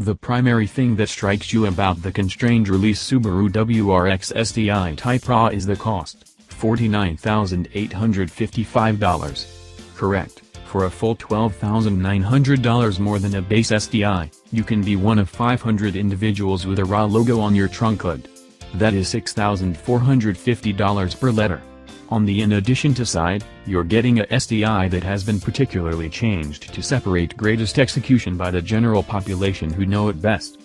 The primary thing that strikes you about the constrained release Subaru WRX STI Type RA is the cost, $49,855. Correct, for a full $12,900 more than a base STI, you can be one of 500 individuals with a RA logo on your trunk hood. That is $6,450 per letter. On the in addition to side, you're getting a STI that has been particularly changed to separate greatest execution by the general population who know it best.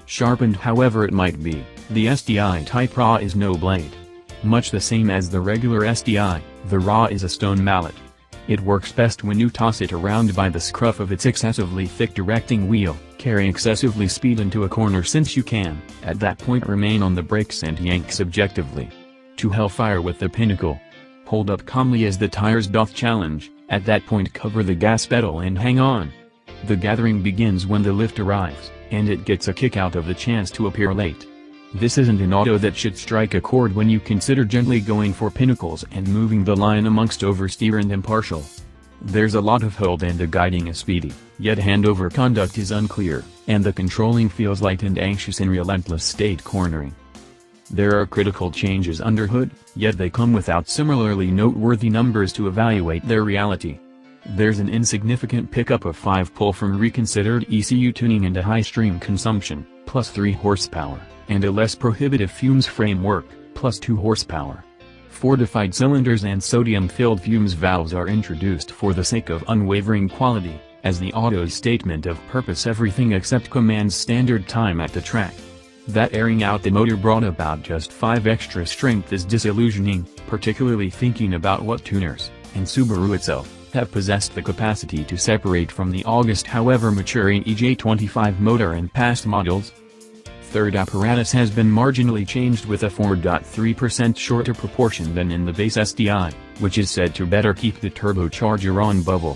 Sharpened however it might be, the STI Type RA is no blade. Much the same as the regular STI, the RA is a stone mallet. It works best when you toss it around by the scruff of its excessively thick directing wheel, carry excessively speed into a corner since you can, at that point remain on the brakes and yank subjectively. To hellfire with the pinnacle. Hold up calmly as the tires doth challenge, at that point cover the gas pedal and hang on. The gathering begins when the lift arrives, and it gets a kick out of the chance to appear late. This isn't an auto that should strike a chord when you consider gently going for pinnacles and moving the line amongst oversteer and impartial. There's a lot of hold and the guiding is speedy, yet handover conduct is unclear, and the controlling feels light and anxious in relentless state cornering. There are critical changes under hood, yet they come without similarly noteworthy numbers to evaluate their reality. There's an insignificant pickup of 5 pull from reconsidered ECU tuning and a high stream consumption, plus 3 horsepower, and a less prohibitive fumes framework, plus 2 horsepower. Fortified cylinders and sodium-filled fumes valves are introduced for the sake of unwavering quality, as the auto's statement of purpose everything except commands standard time at the track. That airing out the motor brought about just 5 extra strength is disillusioning, particularly thinking about what tuners, and Subaru itself, have possessed the capacity to separate from the August however maturing EJ25 motor in past models. Third apparatus has been marginally changed with a 4.3% shorter proportion than in the base STI, which is said to better keep the turbocharger on bubble.